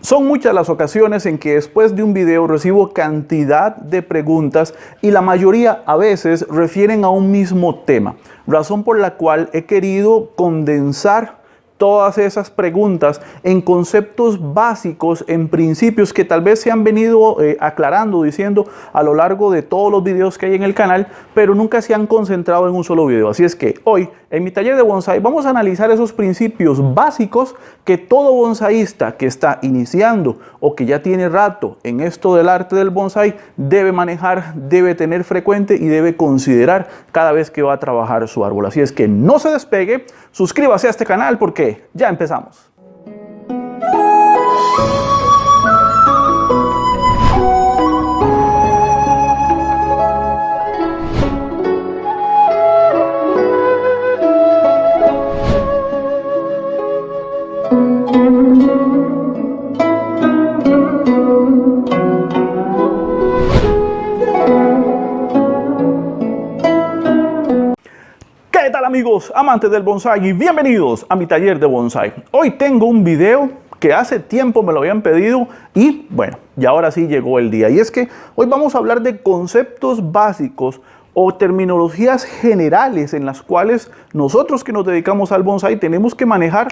Son muchas las ocasiones en que después de un video recibo cantidad de preguntas y la mayoría a veces refieren a un mismo tema, razón por la cual he querido condensar todas esas preguntas en conceptos básicos, en principios que tal vez se han venido aclarando, diciendo a lo largo de todos los videos que hay en el canal, pero nunca se han concentrado en un solo video. Así es que hoy, en mi taller de bonsái, vamos a analizar esos principios básicos que todo bonsaísta que está iniciando o que ya tiene rato en esto del arte del bonsái debe manejar, debe tener frecuente y debe considerar cada vez que va a trabajar su árbol. Así es que no se despegue, suscríbase a este canal porque ya empezamos. ¿Qué tal amigos, amantes del bonsái y bienvenidos a mi taller de bonsái? Hoy tengo un video que hace tiempo me lo habían pedido y bueno, y ahora sí llegó el día. Y es que hoy vamos a hablar de conceptos básicos o terminologías generales en las cuales nosotros que nos dedicamos al bonsái tenemos que manejar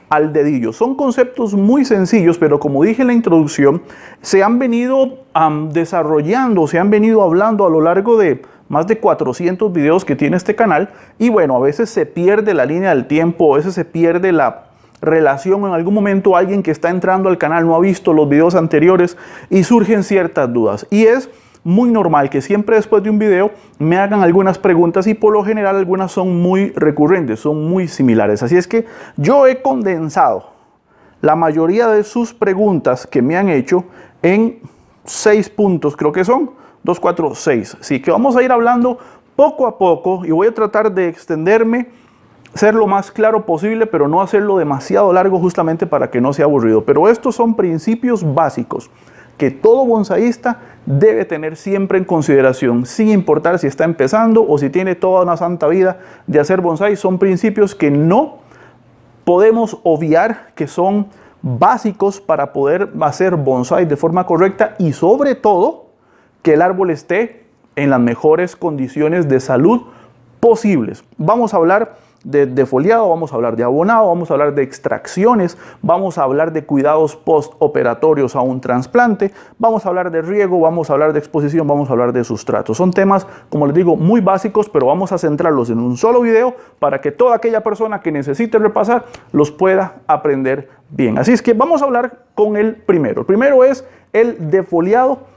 al dedillo. Son conceptos muy sencillos, pero como dije en la introducción, se han venido desarrollando, se han venido hablando a lo largo de más de 400 videos que tiene este canal y bueno, a veces se pierde la línea del tiempo, a veces se pierde la relación. En algún momento alguien que está entrando al canal no ha visto los videos anteriores y surgen ciertas dudas. Y es muy normal que siempre después de un video me hagan algunas preguntas y por lo general algunas son muy recurrentes, son muy similares. Así es que yo he condensado la mayoría de sus preguntas que me han hecho en 6 puntos, creo que son 2, 4, 6. Así que vamos a ir hablando poco a poco y voy a tratar de extenderme, ser lo más claro posible, pero no hacerlo demasiado largo justamente para que no sea aburrido. Pero estos son principios básicos que todo bonsaísta debe tener siempre en consideración, sin importar si está empezando o si tiene toda una santa vida de hacer bonsái. Son principios que no podemos obviar, que son básicos para poder hacer bonsái de forma correcta y sobre todo que el árbol esté en las mejores condiciones de salud posibles. Vamos a hablar de defoliado, vamos a hablar de abonado, vamos a hablar de extracciones, vamos a hablar de cuidados postoperatorios a un trasplante, vamos a hablar de riego, vamos a hablar de exposición, vamos a hablar de sustrato. Son temas, como les digo, muy básicos, pero vamos a centrarlos en un solo video para que toda aquella persona que necesite repasar los pueda aprender bien. Así es que vamos a hablar con el primero. El primero es el defoliado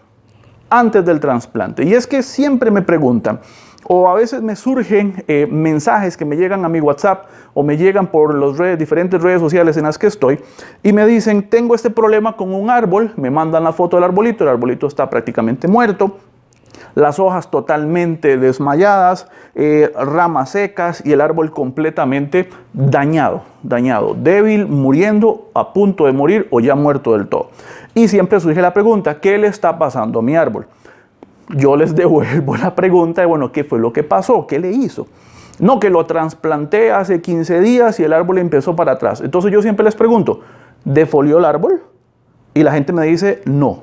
antes del trasplante. Y es que siempre me preguntan, o a veces me surgen mensajes que me llegan a mi WhatsApp o me llegan por las diferentes redes sociales en las que estoy y me dicen, tengo este problema con un árbol, me mandan la foto del arbolito, el arbolito está prácticamente muerto, las hojas totalmente desmayadas, ramas secas y el árbol completamente dañado, débil, muriendo, a punto de morir o ya muerto del todo. Y siempre surge la pregunta, ¿qué le está pasando a mi árbol? Yo les devuelvo la pregunta de, bueno, ¿qué fue lo que pasó? ¿Qué le hizo? No, que lo trasplanté hace 15 días y el árbol empezó para atrás. Entonces yo siempre les pregunto, ¿defolió el árbol? Y la gente me dice, no.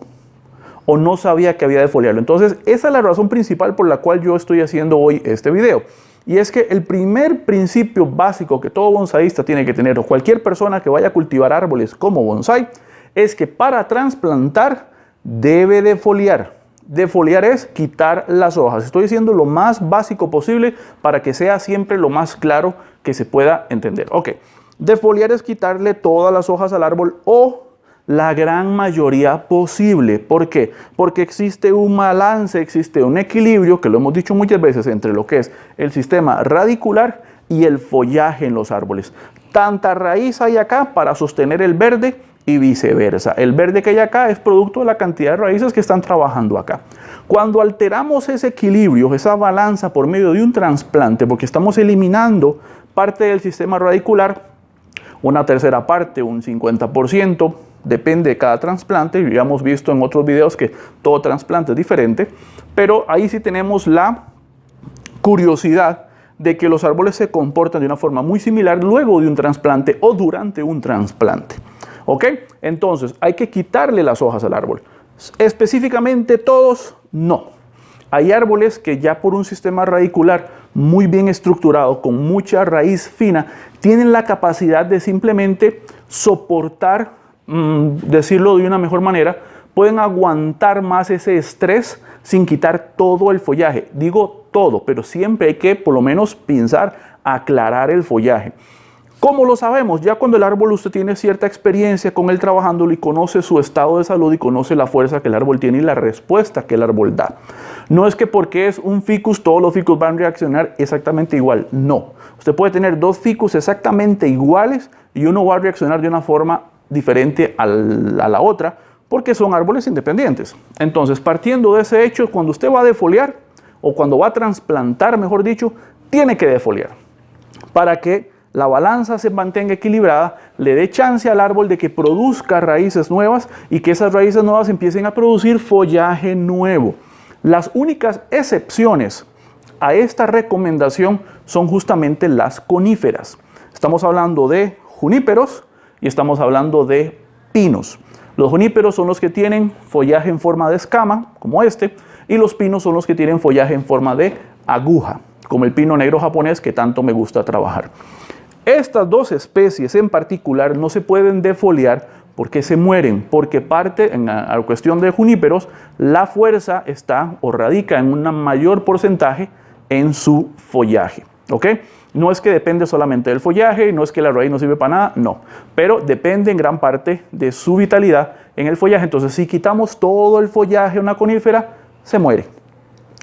O no sabía que había de defoliarlo. Entonces esa es la razón principal por la cual yo estoy haciendo hoy este video. Y es que el primer principio básico que todo bonsaísta tiene que tener, o cualquier persona que vaya a cultivar árboles como bonsái, es que para trasplantar debe defoliar. Defoliar es quitar las hojas. Estoy diciendo lo más básico posible para que sea siempre lo más claro que se pueda entender. Ok, defoliar es quitarle todas las hojas al árbol o la gran mayoría posible. ¿Por qué? Porque existe un balance, existe un equilibrio, que lo hemos dicho muchas veces, entre lo que es el sistema radicular y el follaje en los árboles. Tanta raíz hay acá para sostener el verde y viceversa. El verde que hay acá es producto de la cantidad de raíces que están trabajando acá. Cuando alteramos ese equilibrio, esa balanza por medio de un trasplante, porque estamos eliminando parte del sistema radicular, una tercera parte, un 50%, depende de cada trasplante. Ya hemos visto en otros videos que todo trasplante es diferente, pero ahí sí tenemos la curiosidad de que los árboles se comportan de una forma muy similar luego de un trasplante o durante un trasplante. ¿Ok? Entonces, hay que quitarle las hojas al árbol. Específicamente todos, no. Hay árboles que ya por un sistema radicular muy bien estructurado, con mucha raíz fina, tienen la capacidad de simplemente soportar, decirlo de una mejor manera, pueden aguantar más ese estrés sin quitar todo el follaje. Digo todo, pero siempre hay que por lo menos pinzar, aclarar el follaje. ¿Cómo lo sabemos? Ya cuando el árbol usted tiene cierta experiencia con él trabajándolo y conoce su estado de salud y conoce la fuerza que el árbol tiene y la respuesta que el árbol da. No es que porque es un ficus todos los ficus van a reaccionar exactamente igual. No. Usted puede tener dos ficus exactamente iguales y uno va a reaccionar de una forma diferente a la otra porque son árboles independientes. Entonces, partiendo de ese hecho, cuando usted va a defoliar o cuando va a trasplantar, mejor dicho, tiene que defoliar para que la balanza se mantenga equilibrada, le dé chance al árbol de que produzca raíces nuevas y que esas raíces nuevas empiecen a producir follaje nuevo. Las únicas excepciones a esta recomendación son justamente las coníferas. Estamos hablando de juníperos y estamos hablando de pinos. Los juníperos son los que tienen follaje en forma de escama, como este, y los pinos son los que tienen follaje en forma de aguja, como el pino negro japonés que tanto me gusta trabajar. Estas dos especies en particular no se pueden defoliar porque se mueren, porque parte, en la cuestión de juníperos, la fuerza está o radica en un mayor porcentaje en su follaje, ¿ok? No es que depende solamente del follaje, no es que la raíz no sirve para nada, no, pero depende en gran parte de su vitalidad en el follaje. Entonces, si quitamos todo el follaje de una conífera, se muere,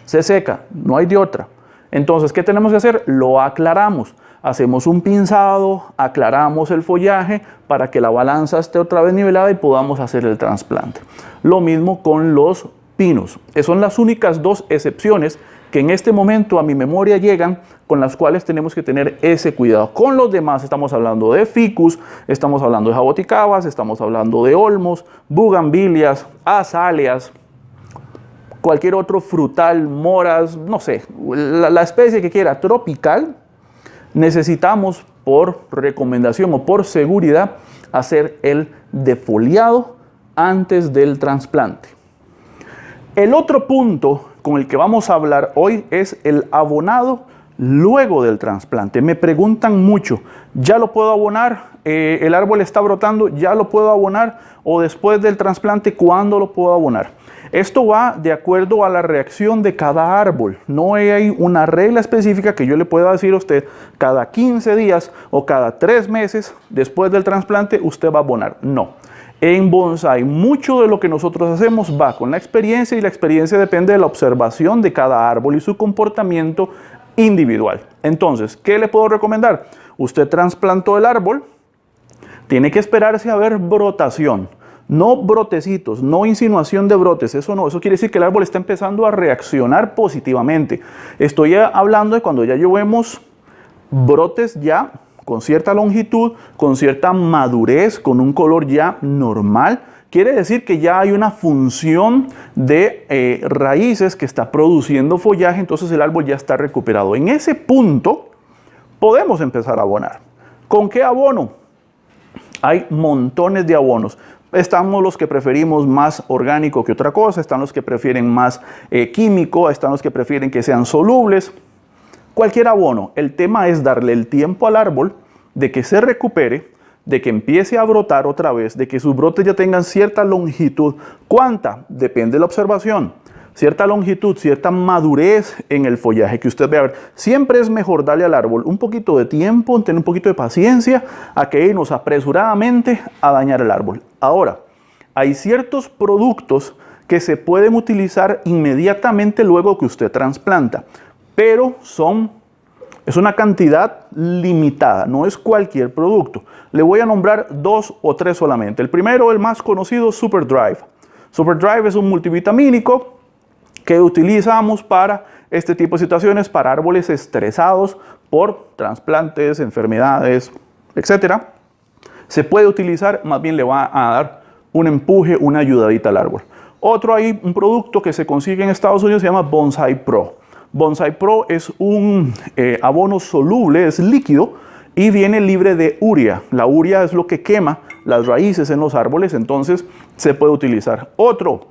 se seca, no hay de otra. Entonces, ¿qué tenemos que hacer? Lo aclaramos. Hacemos un pinzado, aclaramos el follaje para que la balanza esté otra vez nivelada y podamos hacer el trasplante. Lo mismo con los pinos. Son las únicas dos excepciones que en este momento a mi memoria llegan, con las cuales tenemos que tener ese cuidado. Con los demás estamos hablando de ficus, estamos hablando de jaboticabas, estamos hablando de olmos, bugambilias, azaleas, cualquier otro frutal, moras, no sé, la especie que quiera, tropical. Necesitamos por recomendación o por seguridad hacer el defoliado antes del trasplante. El otro punto con el que vamos a hablar hoy es el abonado luego del trasplante. Me preguntan mucho, ¿ya lo puedo abonar? ¿El árbol está brotando? ¿Ya lo puedo abonar? ¿O después del trasplante, cuándo lo puedo abonar? Esto va de acuerdo a la reacción de cada árbol. No hay una regla específica que yo le pueda decir a usted cada 15 días o cada 3 meses después del trasplante usted va a abonar. No. En bonsai, mucho de lo que nosotros hacemos va con la experiencia y la experiencia depende de la observación de cada árbol y su comportamiento individual. Entonces, ¿qué le puedo recomendar? Usted trasplantó el árbol, tiene que esperarse a ver brotación. No brotecitos, no insinuación de brotes, eso no, eso quiere decir que el árbol está empezando a reaccionar positivamente. Estoy hablando de cuando ya llevemos brotes ya con cierta longitud, con cierta madurez, con un color ya normal. Quiere decir que ya hay una función de raíces que está produciendo follaje, entonces el árbol ya está recuperado. En ese punto podemos empezar a abonar. ¿Con qué abono? Hay montones de abonos. Estamos los que preferimos más orgánico que otra cosa, están los que prefieren más químico, están los que prefieren que sean solubles. Cualquier abono, el tema es darle el tiempo al árbol de que se recupere, de que empiece a brotar otra vez, de que sus brotes ya tengan cierta longitud. ¿Cuánta? Depende de la observación. Cierta longitud, cierta madurez en el follaje que usted ve. A ver, siempre es mejor darle al árbol un poquito de tiempo, tener un poquito de paciencia, a que irnos apresuradamente a dañar el árbol. Ahora, hay ciertos productos que se pueden utilizar inmediatamente luego que usted trasplanta, pero es una cantidad limitada, no es cualquier producto. Le voy a nombrar 2 o 3 solamente. El primero, el más conocido, Super Drive. Super Drive es un multivitamínico que utilizamos para este tipo de situaciones, para árboles estresados por trasplantes, enfermedades, etc. Se puede utilizar, más bien le va a dar un empuje, una ayudadita al árbol. Otro hay un producto que se consigue en Estados Unidos, se llama Bonsai Pro. Bonsai Pro es un abono soluble, es líquido, y viene libre de urea. La urea es lo que quema las raíces en los árboles, entonces se puede utilizar. Otro,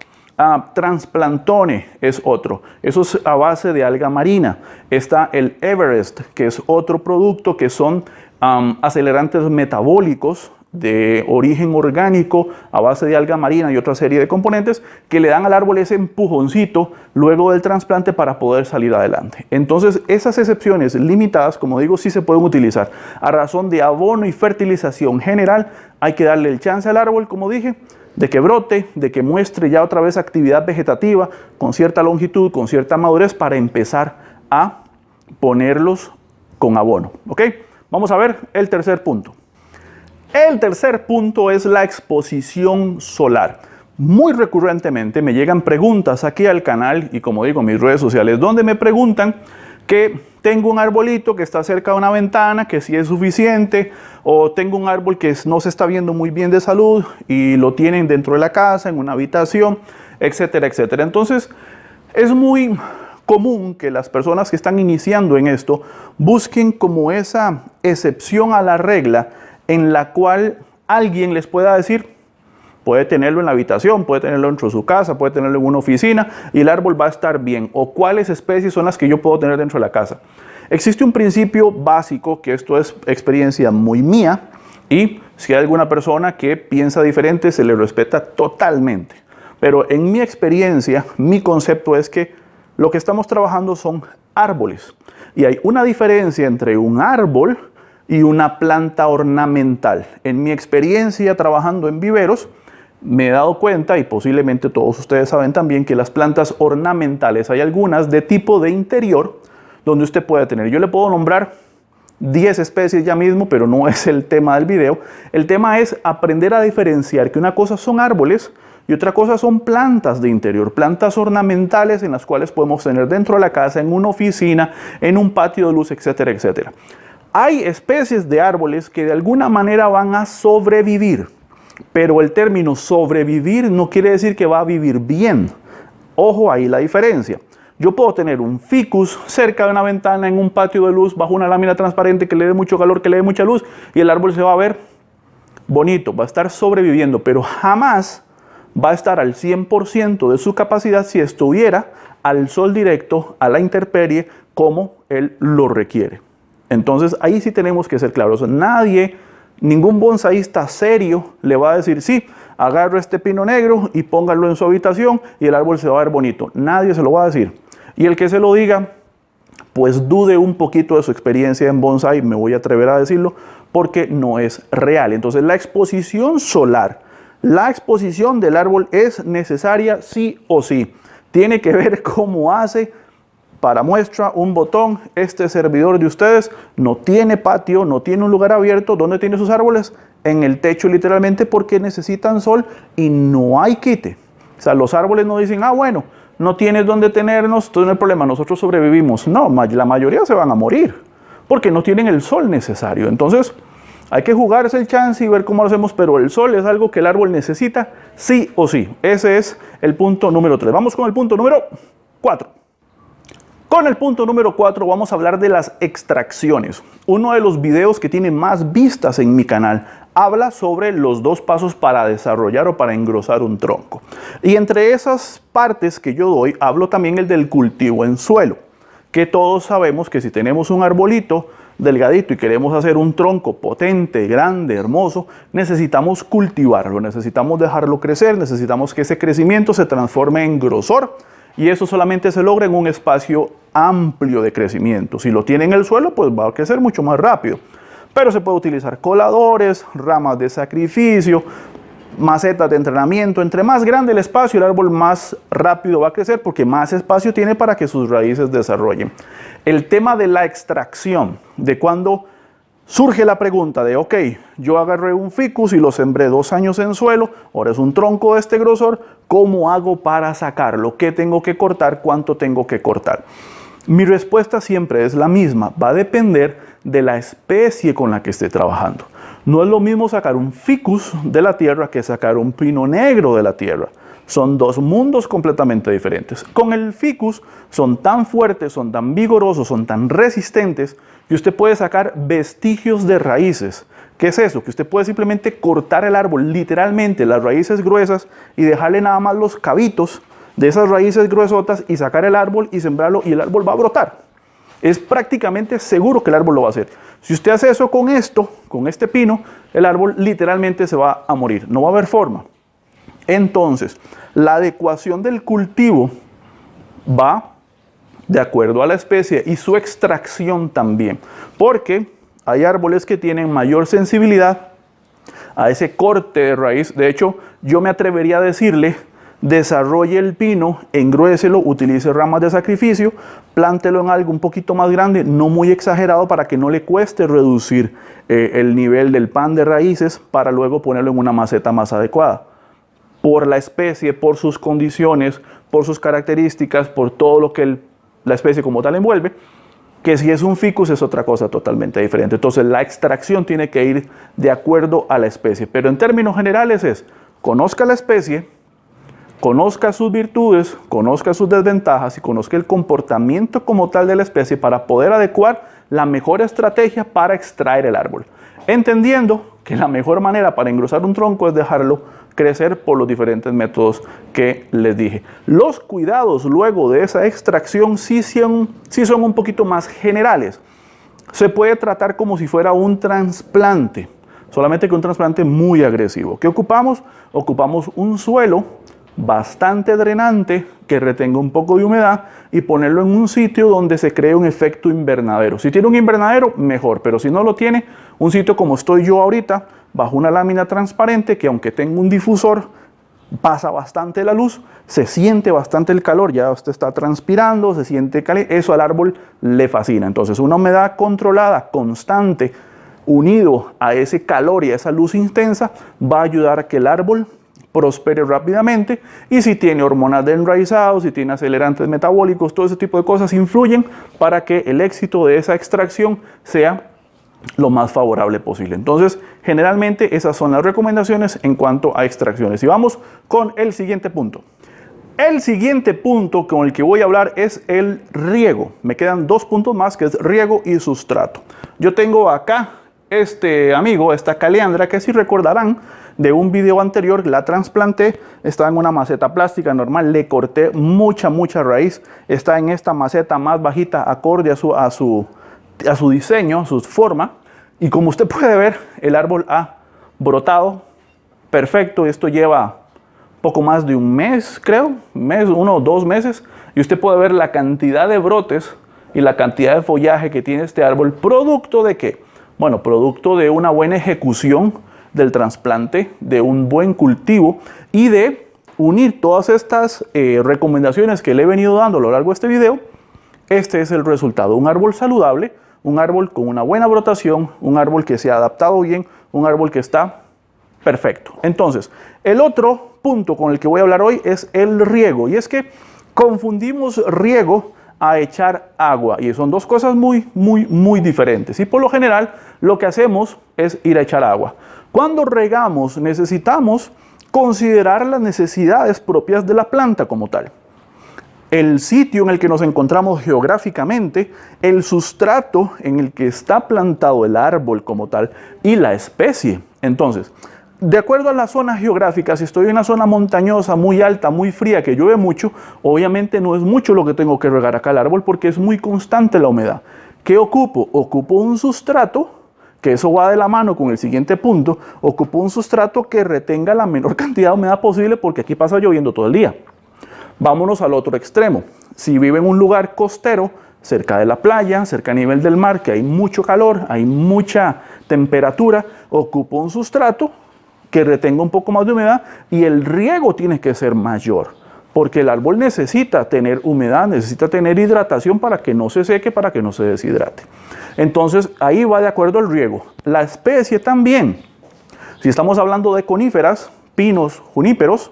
Transplantone es otro. Eso es a base de alga marina. Está el Everest, que es otro producto que son acelerantes metabólicos de origen orgánico a base de alga marina y otra serie de componentes que le dan al árbol ese empujoncito luego del trasplante para poder salir adelante. Entonces, esas excepciones limitadas, como digo, sí se pueden utilizar. A razón de abono y fertilización general, hay que darle el chance al árbol, como dije, de que brote, de que muestre ya otra vez actividad vegetativa con cierta longitud, con cierta madurez para empezar a ponerlos con abono. ¿Ok? Vamos a ver el tercer punto. El tercer punto es la exposición solar. Muy recurrentemente me llegan preguntas aquí al canal y, como digo, en mis redes sociales, donde me preguntan que tengo un arbolito que está cerca de una ventana, que sí es suficiente, o tengo un árbol que no se está viendo muy bien de salud y lo tienen dentro de la casa, en una habitación, etcétera, etcétera. Entonces, es muy común que las personas que están iniciando en esto busquen como esa excepción a la regla en la cual alguien les pueda decir, puede tenerlo en la habitación, puede tenerlo dentro de su casa, puede tenerlo en una oficina y el árbol va a estar bien. O cuáles especies son las que yo puedo tener dentro de la casa. Existe un principio básico, que esto es experiencia muy mía, y si hay alguna persona que piensa diferente, se le respeta totalmente. Pero en mi experiencia, mi concepto es que lo que estamos trabajando son árboles. Y hay una diferencia entre un árbol y una planta ornamental. En mi experiencia trabajando en viveros, me he dado cuenta, y posiblemente todos ustedes saben también, que las plantas ornamentales, hay algunas de tipo de interior, donde usted puede tener, yo le puedo nombrar 10 especies ya mismo, pero no es el tema del video. El tema es aprender a diferenciar que una cosa son árboles y otra cosa son plantas de interior, plantas ornamentales en las cuales podemos tener dentro de la casa, en una oficina, en un patio de luz, etcétera, etcétera. Hay especies de árboles que de alguna manera van a sobrevivir, pero el término sobrevivir no quiere decir que va a vivir bien. Ojo ahí la diferencia. Yo puedo tener un ficus cerca de una ventana, en un patio de luz, bajo una lámina transparente que le dé mucho calor, que le dé mucha luz, y el árbol se va a ver bonito, va a estar sobreviviendo, pero jamás va a estar al 100% de su capacidad si estuviera al sol directo, a la intemperie, como él lo requiere. Entonces ahí sí tenemos que ser claros. Ningún bonsaísta serio le va a decir, sí, agarro este pino negro y póngalo en su habitación y el árbol se va a ver bonito. Nadie se lo va a decir. Y el que se lo diga, pues dude un poquito de su experiencia en bonsái, me voy a atrever a decirlo, porque no es real. Entonces la exposición solar, la exposición del árbol es necesaria sí o sí. Tiene que ver cómo hace. Para muestra, un botón, este servidor de ustedes no tiene patio, no tiene un lugar abierto. ¿Dónde tiene sus árboles? En el techo literalmente, porque necesitan sol y no hay quite. O sea, los árboles no dicen, bueno, no tienes dónde tenernos, entonces no hay problema, nosotros sobrevivimos. No, la mayoría se van a morir porque no tienen el sol necesario. Entonces, hay que jugarse el chance y ver cómo lo hacemos, pero el sol es algo que el árbol necesita sí o sí. Ese es el punto número 3. Vamos con el punto número 4. Con el punto número 4 vamos a hablar de las extracciones. Uno de los videos que tiene más vistas en mi canal habla sobre los 2 pasos para desarrollar o para engrosar un tronco. Y entre esas partes que yo doy, hablo también el del cultivo en suelo, que todos sabemos que si tenemos un arbolito delgadito y queremos hacer un tronco potente, grande, hermoso, necesitamos cultivarlo, necesitamos dejarlo crecer, necesitamos que ese crecimiento se transforme en grosor. Y eso solamente se logra en un espacio amplio de crecimiento. Si lo tiene en el suelo, pues va a crecer mucho más rápido. Pero se puede utilizar coladores, ramas de sacrificio, macetas de entrenamiento. Entre más grande el espacio, el árbol más rápido va a crecer porque más espacio tiene para que sus raíces desarrollen. El tema de la extracción, de cuando surge la pregunta de, ok, yo agarré un ficus y lo sembré 2 años en suelo, ahora es un tronco de este grosor, ¿cómo hago para sacarlo? ¿Qué tengo que cortar? ¿Cuánto tengo que cortar? Mi respuesta siempre es la misma, va a depender de la especie con la que esté trabajando. No es lo mismo sacar un ficus de la tierra que sacar un pino negro de la tierra. Son dos mundos completamente diferentes. Con el ficus son tan fuertes, son tan vigorosos, son tan resistentes que usted puede sacar vestigios de raíces. ¿Qué es eso? Que usted puede simplemente cortar el árbol, literalmente las raíces gruesas, y dejarle nada más los cabitos de esas raíces gruesotas y sacar el árbol y sembrarlo y el árbol va a brotar. Es prácticamente seguro que el árbol lo va a hacer. Si usted hace eso con esto, con este pino, el árbol literalmente se va a morir, no va a haber forma. Entonces, la adecuación del cultivo va de acuerdo a la especie y su extracción también, porque hay árboles que tienen mayor sensibilidad a ese corte de raíz. De hecho, yo me atrevería a decirle, desarrolle el pino, engruéselo, utilice ramas de sacrificio, plántelo en algo un poquito más grande, no muy exagerado para que no le cueste reducir el nivel del pan de raíces para luego ponerlo en una maceta más adecuada. Por la especie, por sus condiciones, por sus características, por todo lo que la especie como tal envuelve, que si es un ficus es otra cosa totalmente diferente. Entonces la extracción tiene que ir de acuerdo a la especie, pero en términos generales es, conozca la especie, conozca sus virtudes, conozca sus desventajas y conozca el comportamiento como tal de la especie para poder adecuar la mejor estrategia para extraer el árbol. Entendiendo que la mejor manera para engrosar un tronco es dejarlo crecer por los diferentes métodos que les dije. Los cuidados luego de esa extracción sí son un poquito más generales. Se puede tratar como si fuera un trasplante, solamente que un trasplante muy agresivo. ¿Qué ocupamos? Ocupamos un suelo bastante drenante que retenga un poco de humedad y ponerlo en un sitio donde se cree un efecto invernadero. Si tiene un invernadero, mejor, pero si no lo tiene, un sitio como estoy yo ahorita, bajo una lámina transparente que aunque tenga un difusor, pasa bastante la luz, se siente bastante el calor, ya usted está transpirando, se siente caliente, eso al árbol le fascina. Entonces una humedad controlada, constante, unido a ese calor y a esa luz intensa, va a ayudar a que el árbol prospere rápidamente, y si tiene hormonas de enraizado, si tiene acelerantes metabólicos, todo ese tipo de cosas influyen para que el éxito de esa extracción sea lo más favorable posible. Entonces, generalmente esas son las recomendaciones en cuanto a extracciones. Y vamos con el siguiente punto. El siguiente punto con el que voy a hablar es el riego. Me quedan dos puntos más, que es riego y sustrato. Yo tengo acá esta caleandra, que si recordarán de un video anterior, la trasplanté, estaba en una maceta plástica normal, le corté mucha raíz, está en esta maceta más bajita, acorde a su diseño, su forma, y como usted puede ver, el árbol ha brotado perfecto. Esto lleva poco más de un mes, creo, uno o 2 meses, y usted puede ver la cantidad de brotes y la cantidad de follaje que tiene este árbol. ¿Producto de qué? Bueno, producto de una buena ejecución del trasplante, de un buen cultivo y de unir todas estas recomendaciones que le he venido dando a lo largo de este video. Este es el resultado: un árbol saludable, un árbol con una buena brotación, un árbol que se ha adaptado bien, un árbol que está perfecto. Entonces, el otro punto con el que voy a hablar hoy es el riego, y es que confundimos riego a echar agua, y son dos cosas muy diferentes, y por lo general lo que hacemos es ir a echar agua. Cuando regamos necesitamos considerar las necesidades propias de la planta como tal, el sitio en el que nos encontramos geográficamente, el sustrato en el que está plantado el árbol como tal y la especie. Entonces, de acuerdo a la zona geográfica, si estoy en una zona montañosa, muy alta, muy fría, que llueve mucho, obviamente no es mucho lo que tengo que regar acá al árbol porque es muy constante la humedad. ¿Qué ocupo? Ocupo un sustrato, que eso va de la mano con el siguiente punto, ocupo un sustrato que retenga la menor cantidad de humedad posible porque aquí pasa lloviendo todo el día. Vámonos al otro extremo. Si vive en un lugar costero, cerca de la playa, cerca a nivel del mar, que hay mucho calor, hay mucha temperatura, ocupo un sustrato que retenga un poco más de humedad, y el riego tiene que ser mayor, porque el árbol necesita tener humedad, necesita tener hidratación para que no se seque, para que no se deshidrate. Entonces ahí va de acuerdo el riego. La especie también. Si estamos hablando de coníferas, pinos, juníperos,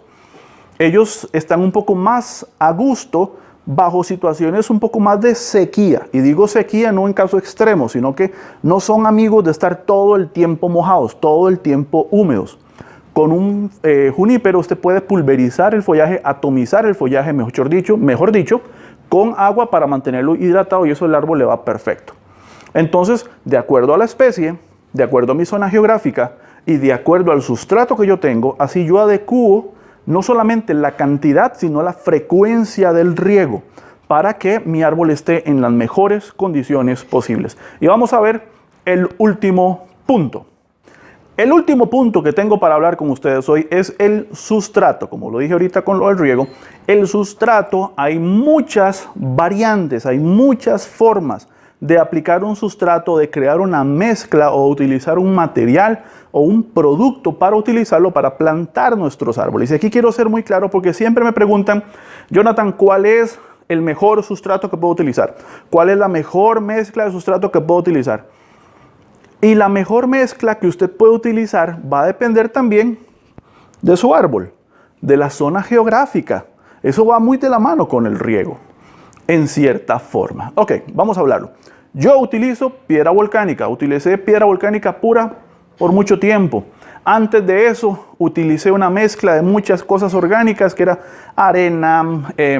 ellos están un poco más a gusto bajo situaciones un poco más de sequía. Y digo sequía no en caso extremo, sino que no son amigos de estar todo el tiempo mojados, todo el tiempo húmedos. Con un junípero usted puede pulverizar el follaje, atomizar el follaje, mejor dicho, con agua para mantenerlo hidratado y eso el árbol le va perfecto. Entonces, de acuerdo a la especie, de acuerdo a mi zona geográfica y de acuerdo al sustrato que yo tengo, así yo adecuo no solamente la cantidad, sino la frecuencia del riego para que mi árbol esté en las mejores condiciones posibles. Y vamos a ver el último punto. El último punto que tengo para hablar con ustedes hoy es el sustrato. Como lo dije ahorita con lo del riego, el sustrato, hay muchas variantes, hay muchas formas de aplicar un sustrato, de crear una mezcla o utilizar un material o un producto para utilizarlo para plantar nuestros árboles. Y aquí quiero ser muy claro porque siempre me preguntan, Jonathan, ¿cuál es el mejor sustrato que puedo utilizar? ¿Cuál es la mejor mezcla de sustrato que puedo utilizar? Y la mejor mezcla que usted puede utilizar va a depender también de su árbol, de la zona geográfica. Eso va muy de la mano con el riego, en cierta forma. Ok, vamos a hablarlo. Yo utilizo piedra volcánica, utilicé piedra volcánica pura por mucho tiempo. Antes de eso, utilicé una mezcla de muchas cosas orgánicas, que era arena,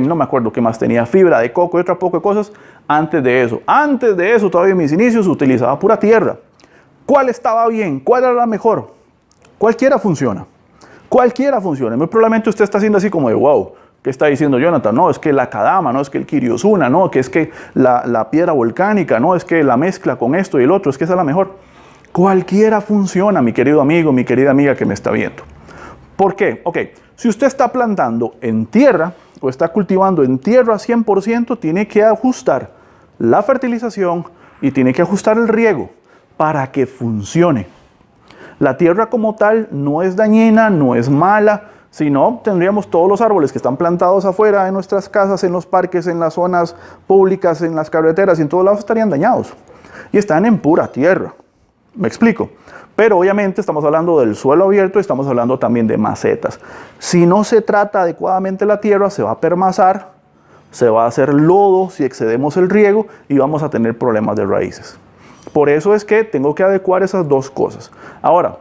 no me acuerdo qué más tenía, fibra de coco y otro poco de cosas. Antes de eso, todavía en mis inicios, utilizaba pura tierra. ¿Cuál estaba bien? ¿Cuál era la mejor? Cualquiera funciona. Cualquiera funciona. Muy probablemente usted está haciendo así como de wow. ¿Qué está diciendo Jonathan? No, es que la kadama, no, es que el Kiryosuna, no, que es que la piedra volcánica, no, es que la mezcla con esto y el otro, es que esa es la mejor. Cualquiera funciona, mi querido amigo, mi querida amiga que me está viendo. ¿Por qué? Ok, si usted está plantando en tierra o está cultivando en tierra 100%, tiene que ajustar la fertilización y tiene que ajustar el riego para que funcione. La tierra como tal no es dañina, no es mala, sino tendríamos todos los árboles que están plantados afuera en nuestras casas, en los parques, en las zonas públicas, en las carreteras y en todos lados estarían dañados. Y están en pura tierra. ¿Me explico? Pero obviamente estamos hablando del suelo abierto y estamos hablando también de macetas. Si no se trata adecuadamente la tierra, se va a permazar, se va a hacer lodo si excedemos el riego y vamos a tener problemas de raíces. Por eso es que tengo que adecuar esas dos cosas. Ahora,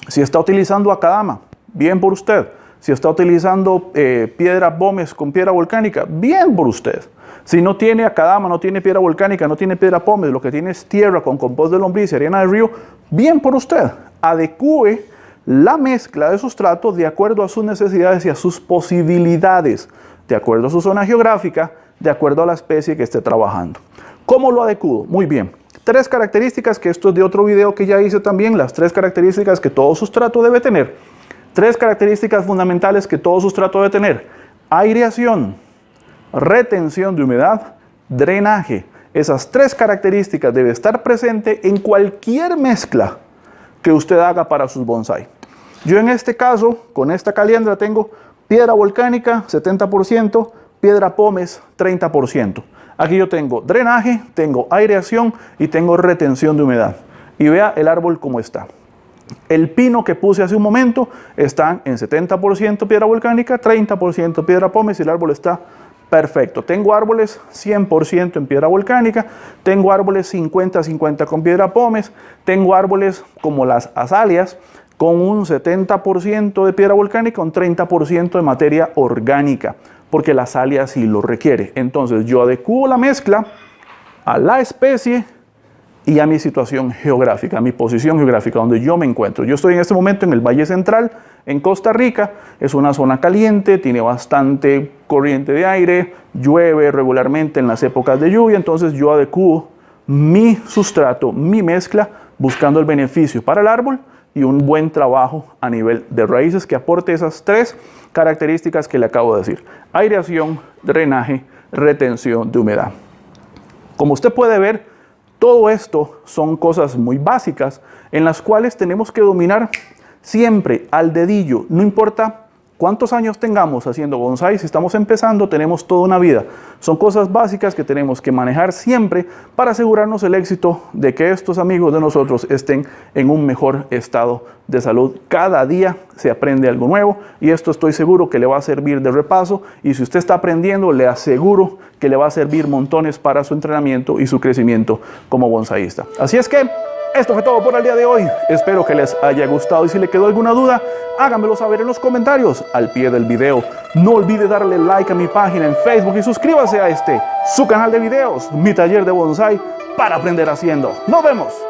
si está utilizando akadama, bien por usted. Si está utilizando piedra pómez con piedra volcánica, bien por usted. Si no tiene akadama, no tiene piedra volcánica, no tiene piedra pómez, lo que tiene es tierra con compost de lombriz y arena de río, bien por usted. Adecúe la mezcla de sustrato de acuerdo a sus necesidades y a sus posibilidades, de acuerdo a su zona geográfica, de acuerdo a la especie que esté trabajando. ¿Cómo lo adecuo? Muy bien. 3 características, que esto es de otro video que ya hice también, las 3 características que todo sustrato debe tener. 3 características fundamentales que todo sustrato debe tener: aireación, retención de humedad, drenaje. Esas 3 características deben estar presentes en cualquier mezcla que usted haga para sus bonsai. Yo en este caso, con esta caliendra, tengo piedra volcánica 70%, piedra pómez 30%. Aquí yo tengo drenaje, tengo aireación y tengo retención de humedad. Y vea el árbol cómo está. El pino que puse hace un momento está en 70% piedra volcánica, 30% piedra pómez y el árbol está perfecto. Tengo árboles 100% en piedra volcánica, tengo árboles 50-50 con piedra pómez, tengo árboles como las azaleas con un 70% de piedra volcánica, un 30% de materia orgánica, porque la azalia sí lo requiere. Entonces yo adecuo la mezcla a la especie y a mi situación geográfica, a mi posición geográfica, donde yo me encuentro. Yo estoy en este momento en el Valle Central, en Costa Rica. Es una zona caliente, tiene bastante corriente de aire, llueve regularmente en las épocas de lluvia, entonces yo adecuo mi sustrato, mi mezcla, buscando el beneficio para el árbol y un buen trabajo a nivel de raíces que aporte esas 3 características que le acabo de decir: aireación, drenaje, retención de humedad. Como usted puede ver, todo esto son cosas muy básicas en las cuales tenemos que dominar siempre al dedillo. No importa cuántos años tengamos haciendo bonsai, si estamos empezando, tenemos toda una vida. Son cosas básicas que tenemos que manejar siempre para asegurarnos el éxito de que estos amigos de nosotros estén en un mejor estado de salud. Cada día se aprende algo nuevo y esto estoy seguro que le va a servir de repaso, y si usted está aprendiendo, le aseguro que le va a servir montones para su entrenamiento y su crecimiento como bonsaísta. Así es que esto fue todo por el día de hoy. Espero que les haya gustado, y si le quedó alguna duda, háganmelo saber en los comentarios al pie del video. No olvide darle like a mi página en Facebook y suscríbase a su canal de videos, Mi Taller de Bonsai para Aprender Haciendo. ¡Nos vemos!